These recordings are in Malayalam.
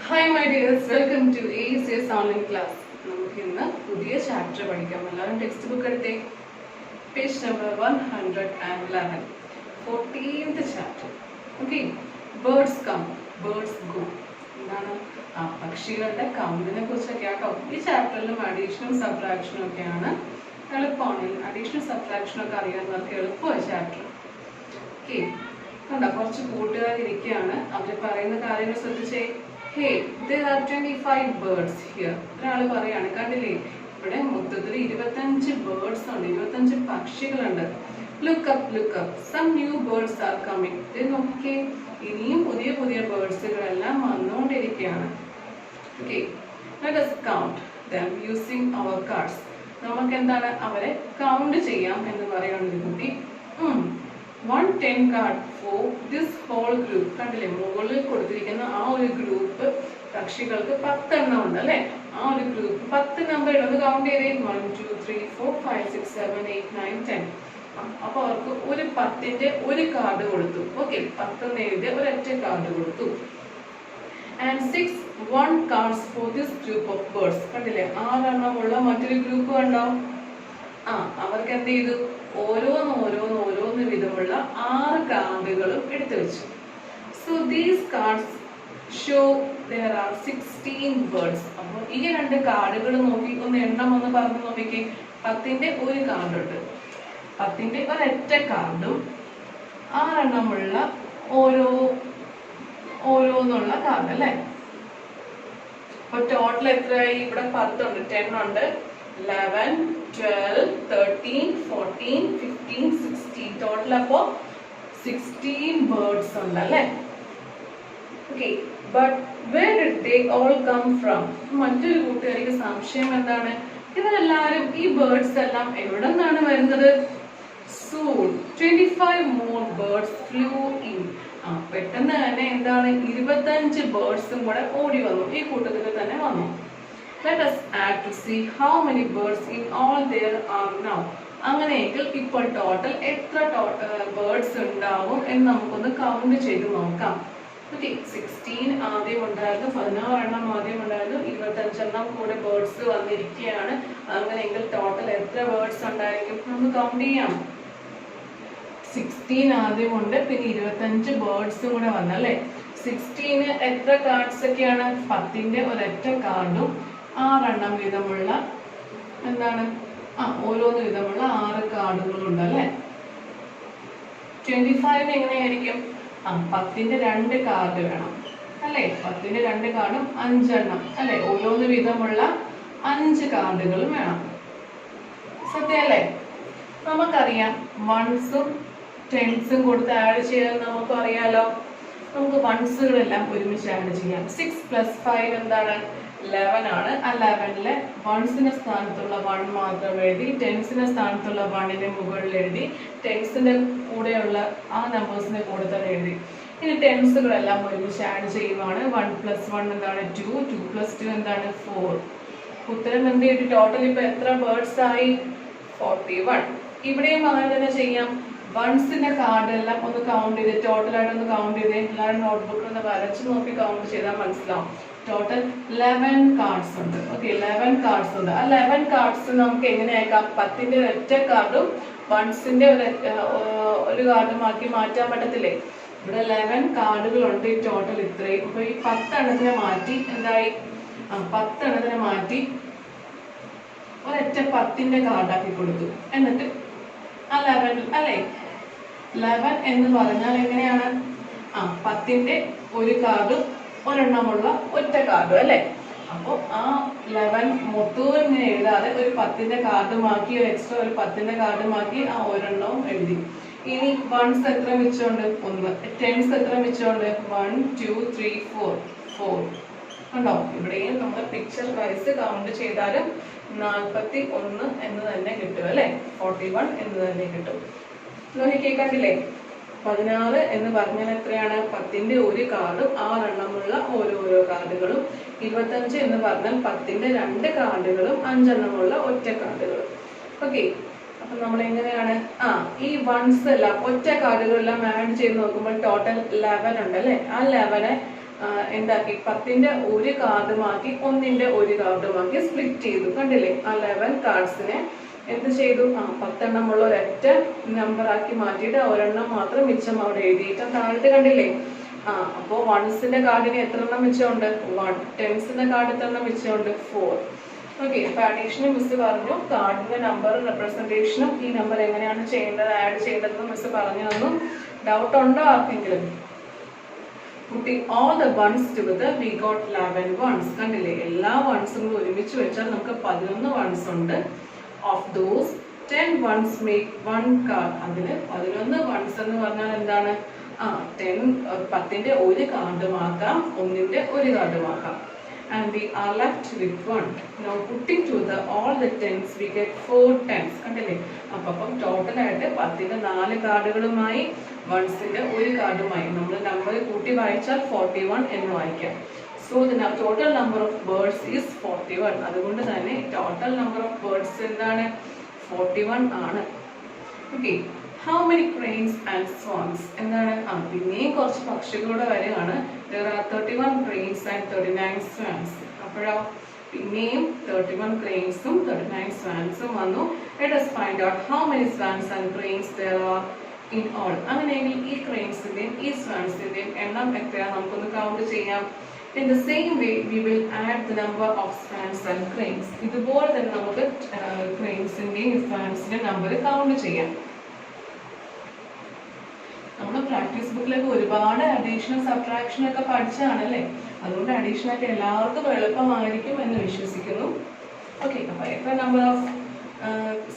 Hi my dears, welcome to ACS online class. നമുക്ക് ഇന്ന് പുതിയ ചാപ്റ്റർ പഠിക്കാം. എല്ലാവരും ടെക്സ്റ്റ് ബുക്ക് എടുത്തേ. Page number 111, 14th chapter. Okay, birds come, birds go. എന്താണ് പക്ഷികളുടെ കൗണ്ടിനെ കുറിച്ചൊക്കെ ആട്ടോ. ഈ ചാപ്റ്ററിലും അഡീഷനും സബ്ട്രാക്ഷനും ഒക്കെയാണ്. എളുപ്പമാണ്. അഡീഷണൽ സബ്ട്രാക്ഷനും ഒക്കെ അറിയാവുന്നവർക്ക് എളുപ്പമാണ് ചാപ്റ്റർ. ഓക്കെ, കണ്ടോ കുറച്ച് കൂട്ടുകാരിയ്ക്കാണ്. അവർ പറയുന്ന കാര്യങ്ങൾ ശ്രദ്ധിച്ചേ. Hey, there are 25 birds here. ഒരാള് പറയാണ്, കണ്ടില്ലേ ഇവിടെ മൊത്തത്തിൽ 25 ബേർഡ്സ് ഉണ്ട്, 25 പക്ഷികളുണ്ട്. Look up, look up. Some new birds are coming. ഇത് നോക്കിക്കേ, ഇനിയും പുതിയ പുതിയ ബേർഡ്സുകളെല്ലാം വന്നുകൊണ്ടിരിക്കുകയാണ്. Okay, let us count them using our cards. നമുക്ക് എന്താണ് അവരെ കൗണ്ട് ചെയ്യാം എന്ന് പറയുന്നത് കുട്ടി. 110 card for this whole group. കണ്ടില്ലേ മുകളിൽ കൊടുത്തിരിക്കുന്ന ആ ഒരു ഗ്രൂപ്പ് പക്ഷികൾക്ക് 10 എണ്ണം ഉണ്ട് അല്ലെ. ആ ഒരു ഗ്രൂപ്പ് 10 നമ്പർ ഒന്ന് കൗണ്ട് ചെയ്തേ. 1 2 3 4 5 6 7 8 9 10. അപ്പൊ അവർക്ക് ഒരു 10ന്റെ ഒരു കാർഡ് കൊടുത്തു. ഓക്കെ, 10 എഴുതിയ ഒരൊറ്റ കാർഡ് കൊടുത്തു. And 6 1 cards for this group of birds. കണ്ടില്ലേ 6 എണ്ണമുള്ള മറ്റൊരു ഗ്രൂപ്പ് കണ്ടോ. അവർക്ക് എന്ത് ചെയ്തു, ഓരോന്ന് വിധമുള്ള 6 കാർഡുകളും എടുത്തു വെച്ചു. So these cards show there are 16 birds. അപ്പോൾ ഈ 2 കാർഡുകൾ നോക്കി ഒന്ന് എണ്ണം ഒന്ന് പറഞ്ഞു നോക്കിക്കേ. 10ന്റെ ഒരു കാർഡുണ്ട്, 10ന്റെ ഒരൊറ്റ കാർഡും 6 എണ്ണമുള്ള ഓരോന്നുള്ള കാർഡ് അല്ലേ. അപ്പൊ ടോട്ടൽ എത്രയായി? ഇവിടെ 10 ഉണ്ട്, 10 ഉണ്ട്, 11 12 13 14 15 16 ടോട്ടൽ അപ്പോ 16 ബേർഡ്സ് ഉണ്ട് അല്ലേ. Okay, but where did they all come from? മറ്റൊരു കൂട്ടുകാരിക്ക് സംശയം എന്താണ്, ഇവരെല്ലാരും ഈ ബേർഡ്സ് എല്ലാം എവിടെ നിന്നാണ് വരുന്നത്? Soon 25 more birds flew in. പെട്ടെന്ന് തന്നെ എന്താണ് 25 ബേർഡ്സും കൂടെ ഓടി വന്നു, ഈ കൂട്ടത്തിൽ തന്നെ വന്നു. Let us add to see how many birds in all there are now. അങ്ങനെയെങ്കിൽ ഇപ്പോൾ ടോട്ടൽ എത്ര ബേർഡ്സ് ഉണ്ടാവും എന്ന് നമുക്കൊന്ന് കൗണ്ട് ചെയ്ത് നോക്കാം. ഓക്കെ, 16 ആദ്യം ഉണ്ടായിരുന്നു, 16 എണ്ണം ആദ്യം ഉണ്ടായിരുന്നു, 25 എണ്ണം കൂടെ ബേർഡ്സ് വന്നിരിക്കുകയാണ്. അങ്ങനെയെങ്കിൽ ടോട്ടൽ എത്ര ബേർഡ്സ് ഉണ്ടായിരിക്കും നമുക്ക് കൗണ്ട് ചെയ്യാം. 16 ആദ്യം ഉണ്ട്, പിന്നെ 25 ബേർഡ്സും കൂടെ വന്നല്ലേ. 16 എത്ര കാർഡ്സ് ഒക്കെയാണ്? 10ന്റെ ഒരൊറ്റ കാർഡും 6 എണ്ണം വീതമുള്ള എന്താണ് ഓരോന്ന് വിധമുള്ള 6 കാർഡുകളുണ്ട് അല്ലെ. 25 എങ്ങനെയായിരിക്കും? 10ന്റെ 2 കാർഡ് വേണം അല്ലെ. 10ന്റെ 2 കാർഡും 5 എണ്ണം അല്ലെ, ഓരോന്ന് വിധമുള്ള 5 കാർഡുകളും വേണം. സത്യമല്ലേ? നമുക്കറിയാം വൺസും ടെൻസും കൊടുത്ത് ആഡ് ചെയ്യാൻ നമുക്ക് അറിയാലോ. നമുക്ക് വൺസുകളെല്ലാം ഒരുമിച്ച് ആഡ് ചെയ്യാം. 6 + 5 എന്താണ്? 11 ആണ്. ആ 11ലെ വൺസിന്റെ സ്ഥാനത്തുള്ള 1 മാത്രം എഴുതി, ടെൻസിന്റെ സ്ഥാനത്തുള്ള 1ന്റെ മുകളിൽ എഴുതി, ടെൻസിന്റെ കൂടെയുള്ള ആ നമ്പേഴ്സിന്റെ കൂടെ തന്നെ എഴുതി. ഇനി ടെൻസുകളെല്ലാം ഒരുമിച്ച് ആഡ് ചെയ്യുവാണ്. 1 + 1 എന്താണ്? 2 2 + 2 എന്താണ്? 4. ഉത്തരം എന്ത് ചെയ്തു? ടോട്ടൽ ഇപ്പൊ എത്ര ബേർഡ്സ് ആയി? 41. ഇവിടെയും അങ്ങനെ തന്നെ ചെയ്യാം. വൺസിന്റെ കാർഡ് എല്ലാം ഒന്ന് കൗണ്ട് ചെയ്ത് ടോട്ടലായിട്ട് ഒന്ന് കൗണ്ട് ചെയ്തേ. എല്ലാവരും നോട്ട്ബുക്കിൽ ഒന്ന് വരച്ച് നോക്കി കൗണ്ട് ചെയ്താൽ മനസ്സിലാവും. ടോട്ടൽ 11 കാർഡ്സ് ഉണ്ട്. ഓക്കെ, 11 കാർഡ്സ് ഉണ്ട്. ആ 11 കാർഡ്സ് നമുക്ക് എങ്ങനെ അയക്കാം? 10ന്റെ ഒരൊറ്റ കാർഡും വൺസിന്റെ ഒരു കാർഡും ആക്കി മാറ്റാൻ പറ്റത്തില്ലേ? ഇവിടെ 11 കാർഡുകളുണ്ട് ഈ ടോട്ടൽ ഇത്രയും. അപ്പൊ ഈ 10 എണ്ണത്തിനെ മാറ്റി എന്തായി? 10 എണ്ണത്തിനെ മാറ്റി ഒരൊറ്റ 10ന്റെ കാർഡാക്കി കൊടുത്തു. എന്നിട്ട് 11 അല്ലെ. 11 എന്ന് പറഞ്ഞാൽ എങ്ങനെയാണ്? 10ന്റെ ഒരു കാർഡും ഒരെണ്ണമുള്ള ഒറ്റ കാർഡും അല്ലെ. അപ്പൊ ആ 11 മൊത്തവും ഇങ്ങനെ എഴുതാതെ ഒരു 10ന്റെ കാർഡുമാക്കി, ഒരു എക്സ്ട്രാ ഒരു 10ന്റെ കാർഡുമാക്കി ആ ഒരെണ്ണവും എഴുതി. ഇനി വൺസ് എത്ര മിച്ചമുണ്ട്? 1. ടെൻസ് എത്ര മിച്ചമുണ്ട്? 1 2 3 4 കണ്ടോ. ഇവിടെയും നമ്മൾ പിക്ചർ വൈസ് കൗണ്ട് ചെയ്താലും 41 എന്ന് തന്നെ കിട്ടും അല്ലെ. 41 എന്ന് തന്നെ കിട്ടും. നോക്കിക്കേ, കണ്ടില്ലേ 16 എന്ന് പറഞ്ഞാൽ എത്രയാണ്? 10ന്റെ ഒരു കാർഡും 6 എണ്ണമുള്ള ഓരോരോ കാർഡുകളും. 25 എന്ന് പറഞ്ഞാൽ 10ന്റെ 2 കാർഡുകളും 5 എണ്ണമുള്ള ഒറ്റ കാർഡുകളും. ഓക്കെ, അപ്പൊ നമ്മൾ എങ്ങനെയാണ് ഈ വൺസ് എല്ലാം ഒറ്റ കാർഡുകളെല്ലാം ആഡ് ചെയ്ത് നോക്കുമ്പോൾ ടോട്ടൽ 11 ഉണ്ട് അല്ലെ. ആ 11 എന്താക്കി 10ന്റെ ഒരു കാർഡ് മാറ്റി 1ന്റെ ഒരു കാർഡ് മാറ്റി സ്പ്ലിറ്റ് ചെയ്തു. കണ്ടില്ലേ? ആ 11 കാർഡ്സിനെ എന്ത് ചെയ്തു? 10 എണ്ണമുള്ള ഒരൊറ്റ നമ്പർ ആക്കി മാറ്റിയിട്ട് ഒരെണ്ണം മാത്രം മിച്ചം അവിടെ എഴുതിയിട്ട് താഴത്ത് കണ്ടില്ലേ? അപ്പോൾ വൺസിന്റെ കാർഡിന് എത്ര എണ്ണം മിച്ചമുണ്ട്? 1. ടെൻസിന്റെ കാർഡ് എത്ര എണ്ണം മിച്ചമുണ്ട്? 4. ഓക്കെ, അപ്പൊ അഡീഷനും മിസ് പറഞ്ഞു. കാർഡിന്റെ നമ്പറും റെപ്രസെന്റേഷനും ഈ നമ്പർ എങ്ങനെയാണ് ചെയ്യേണ്ടത്, ആഡ് ചെയ്യേണ്ടതെന്ന് മിസ് പറഞ്ഞു തന്നു. ഡൗട്ട് ഉണ്ടോ ആർക്കെങ്കിലും? Putting all the ones together, we got 11 ones. കണ്ടില്ലേ? എല്ലാ വൺസും ഒരുമിച്ച് വെച്ചാൽ നമുക്ക് 11 വൺസ് ഉണ്ട്. Of those 10 ones make one card. അതില് 11 വൺസ് എന്ന് പറഞ്ഞാൽ എന്താണ്? 10ന്റെ ഒരു കാർഡ് മാക്കാം, 1ന്റെ ഒരു card മാക്കാം. And we are left with 1. Now putting together all the 10s, we get 4 10s. കണ്ടില്ലേ? അപ്പം ടോട്ടൽ ആയിട്ട് 10ന്റെ 4 കാർഡുകളുമായി 1ന്റെ ഒരു കാർഡുമായി നമ്മൾ നമ്പർ കൂട്ടി വായിച്ചാൽ 41 എന്ന് വായിക്കാം. So the total number of birds is 41. അതുകൊണ്ട് തന്നെ ടോട്ടൽ നമ്പർ ഓഫ് ബേർഡ്സ് എന്താണ്? 41 ആണ്. Okay. How many cranes and swans? എന്താണ്? പിന്നെയും കുറച്ച് പക്ഷികളുടെ വരെയാണ്. There are 31 cranes and 39 swans. അപ്പോഴോ പിന്നെയും 31 cranesഉം 39 swansഉം വന്നു. Let us find out how many swans and cranes there are in all. അങ്ങനെയെങ്കിൽ ഈ ക്രെയിൻസിന്റെയും ഈ സ്വാൻസിന്റെയും എണ്ണം എത്രയാണ് നമുക്കൊന്ന് കൗണ്ട് ചെയ്യാം. In the same way, we will add the number of swans and cranes. ഇതുപോലെ തന്നെ നമുക്ക് ക്രെയിൻസിന്റെയും സ്വാൻസിന്റെയും നമ്പർ കൗണ്ട് ചെയ്യാം. നമ്മൾ പ്രാക്ടീസ് ബുക്കിലൊക്കെ ഒരുപാട് അഡീഷണൽ സബ്ട്രാക്ഷൻ ഒക്കെ പഠിച്ചാണല്ലേ, അതുകൊണ്ട് അഡീഷൻ ഒക്കെ എല്ലാവർക്കും എളുപ്പമായിരിക്കും എന്ന് വിശ്വസിക്കുന്നു. ഓക്കെ, അപ്പൊ എത്ര നമ്പർ ഓഫ്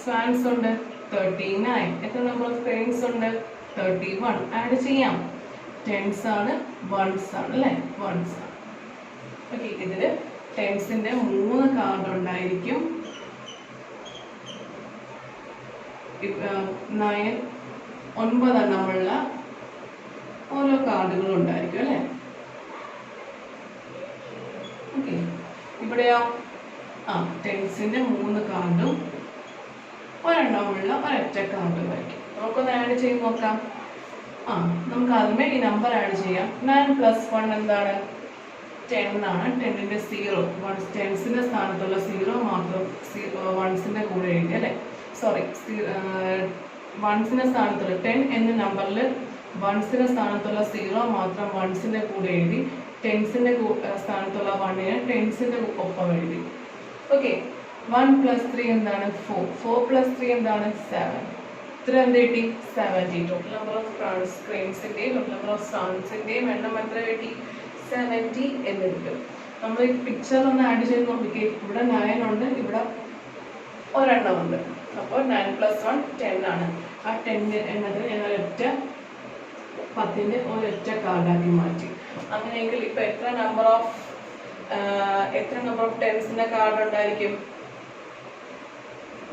സ്വാൻസ് ഉണ്ട്? 39. എത്ര നമ്പർ ഓഫ് ക്രെയിൻസ് ഉണ്ട്? 31. ആഡ് ചെയ്യാം. ടെൻസ് ആണ്, വൺസ് ആണ് അല്ലേ? വൺസ് ആണ്. ഓക്കെ, ഇതില് ടെൻസിന്റെ 3 കാർഡ് ഉണ്ടായിരിക്കും. 9 എണ്ണമുള്ള ഓരോ കാർഡുകളും ഉണ്ടായിരിക്കും അല്ലേ? ഓക്കെ, ഇവിടെയോ ടെൻസിന്റെ 3 കാർഡും ഒരെണ്ണമുള്ള ഒരൊറ്റ കാർഡും ആയിരിക്കും. നമുക്കൊന്ന് ആഡ് ചെയ്ത് നോക്കാം. നമുക്ക് ആദ്യമേ ഈ നമ്പർ ആഡ് ചെയ്യാം. 9 + 1 എന്താണ്? 10 ആണ്. 10ന്റെ 0 ടെൻസിന്റെ സ്ഥാനത്തുള്ള 0 മാത്രം വൺസിന്റെ കൂടെ എഴുതി അല്ലേ? സോറി, വൺസിന്റെ സ്ഥാനത്തുള്ള 10 എന്ന നമ്പറിൽ വൺസിന്റെ സ്ഥാനത്തുള്ള 0 മാത്രം വൺസിന്റെ കൂടെ എഴുതി. ടെൻസിന്റെ സ്ഥാനത്തുള്ള 1നെ ടെൻസിന്റെ ഒപ്പം എഴുതി. ഓക്കെ, 1 + 3 എന്താണ്? 4. 4 + 3 എന്താണ്? 7. ഇത്ര എന്ത് കിട്ടി? 70. ടോട്ടൽ നമ്പർ ഓഫ് ക്രെയിൻസിന്റെയും ടോട്ടൽ നമ്പർ ഓഫ് സ്വാൻസിന്റെയും എണ്ണം എത്ര കിട്ടി? 70 എന്ന് കിട്ടും. നമ്മൾ ഈ പിക്ചർ ഒന്ന് ആഡ് ചെയ്ത് നോക്കിക്കേ. ഇവിടെ 9 ഉണ്ട്, ഇവിടെ ഒരെണ്ണം ഉണ്ട്. അപ്പോൾ 9 + 1 10 ആണ്. ആ 10 എന്നതിന് ഞങ്ങൾ 10ന്റെ ഒരൊറ്റ കാർഡാക്കി മാറ്റി. അങ്ങനെയെങ്കിൽ ഇപ്പൊ എത്ര നമ്പർ ഓഫ് ടെൻസിന്റെ കാർഡ് ഉണ്ടായിരിക്കും?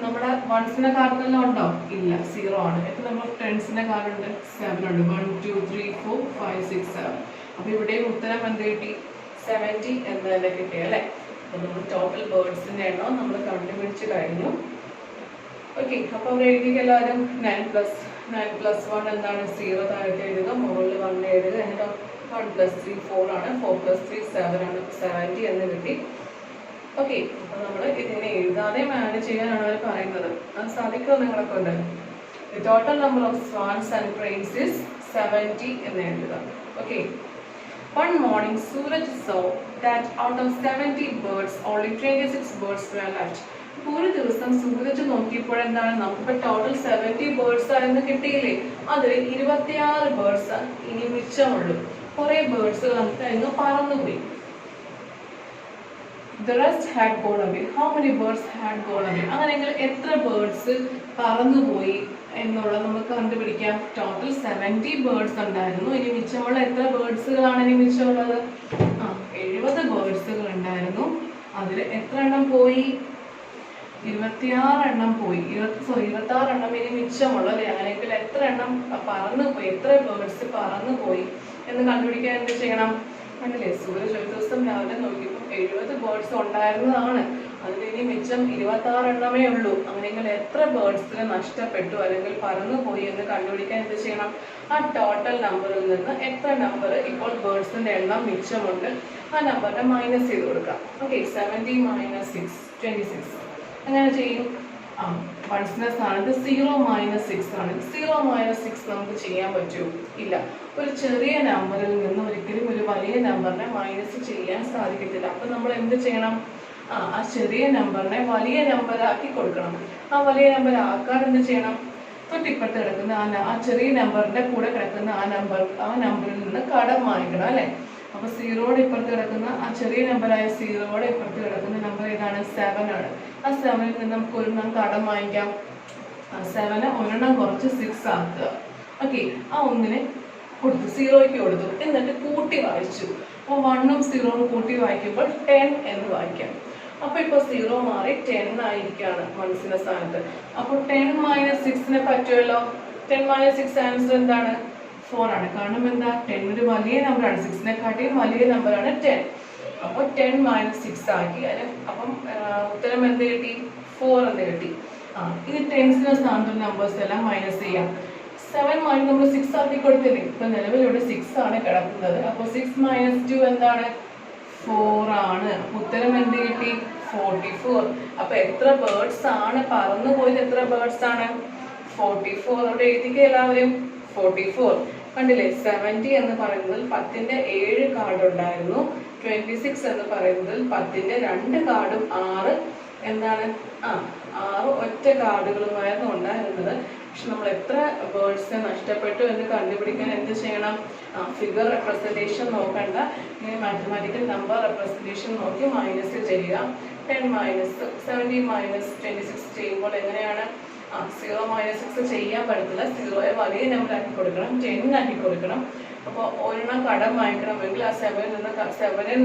നമ്മുടെ വൺസിന്റെ കാർഡിലെല്ലാം ഉണ്ടോ? ഇല്ല, 0 ആണ്. എത്ര നമ്പർ ഓഫ് ടെൻസിന്റെ കാർഡ് ഉണ്ട്? 7 ഉണ്ട്. 1 2 3 4 5 6 7. അപ്പൊ ഇവിടെയും ഉത്തരം എന്ത് കിട്ടി? 70 എന്ന് തന്നെ കിട്ടി അല്ലേ? അപ്പൊ നമ്മൾ ടോട്ടൽ ബേർഡ്സിന്റെ എണ്ണം നമ്മൾ കണ്ടുപിടിച്ച് കഴിഞ്ഞു. ഓക്കെ, അപ്പൊ അവിടെ എഴുതിയ എല്ലാവരും 9 + 1 എന്താണ്? 0 താഴത്തെ എഴുതുക, മുകളിൽ 1 എഴുതുക. എന്നിട്ട് 1 + 3 4 ആണ്. 4 + 3 7 ആണ്. 70 എന്ന് കിട്ടി. ഓക്കെ, അപ്പൊ നമ്മൾ ഇതിനെ എഴുതാതെ ആഡ് ചെയ്യാനാണ് അവർ പറയുന്നത്. അത് സാധിക്കുമോ നിങ്ങളെ കൊണ്ട്? The total number of swans and cranes is 70 എന്ന് എഴുതുക. Okay, one morning Suraj saw that out of 70 birds only 26 birds were left. ഒരു ദിവസം സൂരജ് നോക്കിയപ്പോൾ എന്താണ്? നമുക്ക് ടോട്ടൽ 70 ബേർഡ്സ് ആയിരുന്നു കിട്ടിയില്ലേ? അതിൽ 26 ബേർഡ്സ് ഇനി മിച്ചമുള്ളൂ. കുറെ ബേർഡ്സ് നമുക്ക് അങ്ങ് പറന്നുപോയി. The rest had gone away. How many birds had gone away? അങ്ങനെയെങ്കിൽ എത്ര ബേർഡ്സ് പറന്നുപോയി എന്നുള്ളത് നമുക്ക് കണ്ടുപിടിക്കാം. ടോട്ടൽ 70 ബേർഡ്സ് ഉണ്ടായിരുന്നു. ഇനി മിച്ചമുള്ള എത്ര ബേർഡ്സുകളാണ് ഇനി മിച്ചമുള്ളത്? 70 ബേർഡ്സുകൾ ഉണ്ടായിരുന്നു. അതിൽ എത്ര എണ്ണം പോയി? 26 എണ്ണം പോയി. 26 എണ്ണം ഇനി മിച്ചമുള്ളത്. അങ്ങനെയെങ്കിൽ എത്ര എണ്ണം പറന്നുപോയി, എത്ര ബേർഡ്സ് പറന്നുപോയി എന്ന് കണ്ടുപിടിക്കാൻ എന്ത് ചെയ്യണം? കണ്ടില്ലേ, സൂരജ് ഒരു ദിവസം രാവിലെ നോക്കിയപ്പോൾ 70 ബേർഡ്സ് ഉണ്ടായിരുന്നതാണ്. അതിൽ ഇനി മിച്ചം 26 എണ്ണമേ ഉള്ളൂ. അങ്ങനെയെങ്കിൽ എത്ര ബേർഡ്സിന് നഷ്ടപ്പെട്ടു അല്ലെങ്കിൽ പറന്നുപോയി എന്ന് കണ്ടുപിടിക്കാൻ എന്ത് ചെയ്യണം? ആ ടോട്ടൽ നമ്പറിൽ നിന്ന് എത്ര നമ്പർ ഇപ്പോൾ ബേർഡ്സിന്റെ എണ്ണം മിച്ചമുണ്ട് ആ നമ്പറിനെ മൈനസ് ചെയ്ത് കൊടുക്കാം. ഓക്കെ, 70 - 6 26. അങ്ങനെ ചെയ്യും. വൺസിന്റെ സ്ഥാനത്ത് 0 - 6 ആണ്. 0 - 6 നമുക്ക് ചെയ്യാൻ പറ്റുമോ? ഇല്ല. ഒരു ചെറിയ നമ്പറിൽ നിന്ന് ഒരിക്കലും ഒരു വലിയ നമ്പറിനെ മൈനസ് ചെയ്യാൻ സാധിക്കത്തില്ല. അപ്പൊ നമ്മൾ എന്ത് ചെയ്യണം? ആ ചെറിയ നമ്പറിനെ വലിയ നമ്പറാക്കി കൊടുക്കണം. ആ വലിയ നമ്പർ ആക്കാൻ എന്ത് ചെയ്യണം? തൊട്ടിപ്പുറത്ത് കിടക്കുന്ന ആ ചെറിയ നമ്പറിന്റെ കൂടെ കിടക്കുന്ന ആ നമ്പറിൽ നിന്ന് കടം വാങ്ങിക്കണം അല്ലെ. അപ്പൊ 0യുടെ ഇപ്പുറത്ത് കിടക്കുന്ന ആ ചെറിയ നമ്പറായ 0യുടെ ഇപ്പുറത്ത് കിടക്കുന്ന നമ്പർ ഏതാണ്? 7 ആണ്. ആ 7ൽ നിന്ന് നമുക്ക് ഒരെണ്ണം കടം വാങ്ങിക്കാം. 7 ഒരെണ്ണം കുറച്ച് 6 ആക്കുക. ഓക്കെ, ആ ഒന്നിനെ കൊടുത്തു, 0ക്ക് കൊടുത്തു, എന്നിട്ട് കൂട്ടി വായിച്ചു. അപ്പോൾ 1ഉം 0ഉം കൂട്ടി വായിക്കുമ്പോൾ 10 എന്ന് വായിക്കാം. അപ്പൊ ഇപ്പൊ 0 മാറി 10 ആയിരിക്കാണ് മനസ്സിന്റെ സ്ഥാനത്ത്. അപ്പോൾ 10 - 6 പറ്റുമല്ലോ. 10 - 6 ആൻസർ എന്താണ്? 4 ആണ്. കാരണം എന്താ? 10 ഒരു വലിയ നമ്പറാണ്, 6-നെക്കാട്ടിയും വലിയ നമ്പറാണ് 10. അപ്പോൾ 10 - 6 ആക്കി. അപ്പം ഉത്തരം എന്ത് കിട്ടി? 4 എന്ന് കിട്ടി. ഇനി 10ന്റെ സ്ഥാനത്തുള്ള നമ്പേഴ്സ് എല്ലാം മൈനസ് ചെയ്യാം. 7 - നമ്മൾ 6 ആക്കി കൊടുത്തില്ലേ. ഇപ്പൊ നിലവിൽ ഇവിടെ 6 ആണ് കിടക്കുന്നത്. അപ്പോൾ 6 - 2 എന്താണ്? 4 ആണ്. ഉത്തരം എന്ത് കിട്ടി? 44. അപ്പൊ എത്ര ബേർഡ്സ് ആണ് പറന്നു പോയത്? എത്ര ബേർഡ്സ് ആണ്? 44. അവിടെ എഴുതിക്കുക എല്ലാവരും. 44. കണ്ടില്ലേ, 70 എന്ന് പറയുന്നത് 10ന്റെ 7 കാർഡ് ഉണ്ടായിരുന്നു. 26 എന്ന് പറയുന്നത് 10ന്റെ 2 കാർഡും 6 എന്താണ്? 6 ഒറ്റ കാർഡുകളുമായിരുന്നു ഉണ്ടായിരുന്നത്. പക്ഷെ നമ്മൾ എത്ര ബേർഡ്സിനെ നഷ്ടപ്പെട്ടു എന്ന് കണ്ടുപിടിക്കാൻ എന്ത് ചെയ്യണം? ഫിഗർ റെപ്രസെന്റേഷൻ നോക്കണ്ട, ഇങ്ങനെ മാത്തമാറ്റിക്കൽ നമ്പർ റെപ്രസെന്റേഷൻ നോക്കി മൈനസ് ചെയ്യുക. 10 - 70 - 26 ചെയ്യുമ്പോൾ എങ്ങനെയാണ്? 0 - 6 ചെയ്യാൻ പറ്റത്തില്ല. 0യെ വലിയ നമ്പർ ആക്കി കൊടുക്കണം, 10 ആക്കി കൊടുക്കണം. അപ്പോൾ ഒരെണ്ണം കടം വാങ്ങിക്കണമെങ്കിൽ ആ 7ൽ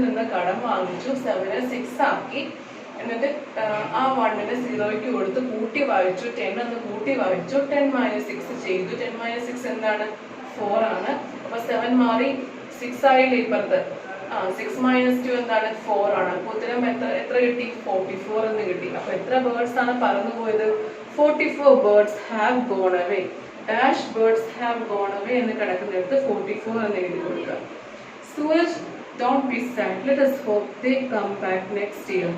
നിന്ന് കടം വാങ്ങിച്ചു, 7നെ 6 ആക്കി, എന്നിട്ട് ആ 1നെ 0ക്ക് കൊടുത്ത് കൂട്ടി വായിച്ചു, 10 എന്ന് കൂട്ടി വായിച്ചു, 10 - 6 ചെയ്തു. 10 - 6 എന്താണ്? 4 ആണ്. അപ്പൊ 7 മാറി 6 ആയില്ലേ ഇപ്പുറത്ത്. 6 - 2 എന്താണ്? 4 ആണ്. അപ്പൊ ഉത്തരം എത്ര കിട്ടി? 44 എന്ന് കിട്ടി. അപ്പൊ എത്ര ബേർഡ്സ് ആണ് പറന്നു പോയത്? 44 birds have gone away. Dash birds have gone away എന്ന് കിടക്കുന്നിടത്ത് 44 എന്ന് എഴുതി കൊടുക്കുക. Suraj, don't be sad. Let us hope they come back next year.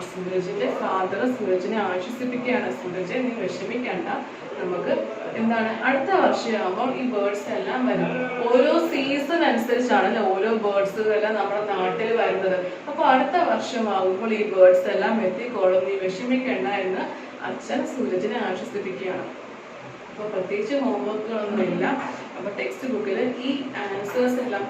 സൂരജിന്റെ ഫാദർ സൂരജിനെ ആശ്വസിപ്പിക്കുകയാണ്. സൂരജ്, നീ വിഷമിക്കണ്ട, നമുക്ക് എന്താണ് അടുത്ത വർഷമാകുമ്പോൾ ഈ ബേർഡ്സ് എല്ലാം വരും. ഓരോ സീസൺ അനുസരിച്ചാണല്ലോ ഓരോ ബേർഡ്സുകളെല്ലാം നമ്മുടെ നാട്ടിൽ വരുന്നത്. അപ്പൊ അടുത്ത വർഷമാകുമ്പോൾ ഈ ബേർഡ്സ് എല്ലാം എത്തിക്കോളും, നീ വിഷമിക്കണ്ട എന്ന് അച്ഛൻ സൂരജിനെ ആശ്വസിപ്പിക്കുകയാണ്. അപ്പോൾ പ്രത്യേകിച്ച് ഹോംവർക്കുകളൊന്നുമില്ല. അപ്പോൾ ടെക്സ്റ്റ് ബുക്കിൽ ഈ ആൻസേഴ്സ് എല്ലാം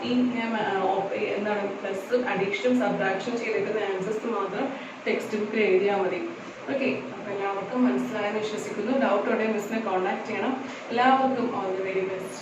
എന്താണ് പ്ലസ് അഡീഷനും സബ്ട്രാക്ഷനും ചെയ്തിരിക്കുന്ന ആൻസേഴ്സ് മാത്രം ടെക്സ്റ്റ് ബുക്കിൽ എഴുതിയാൽ മതി. ഓക്കെ, അപ്പോൾ എല്ലാവർക്കും മനസ്സിലായെന്ന് വിശ്വസിക്കുന്നു. ഡൗട്ട് ഉണ്ടെങ്കിൽ മിസ്സിനെ കോൺടാക്ട് ചെയ്യണം. എല്ലാവർക്കും ഓൾ ദി വെരി ബെസ്റ്റ്.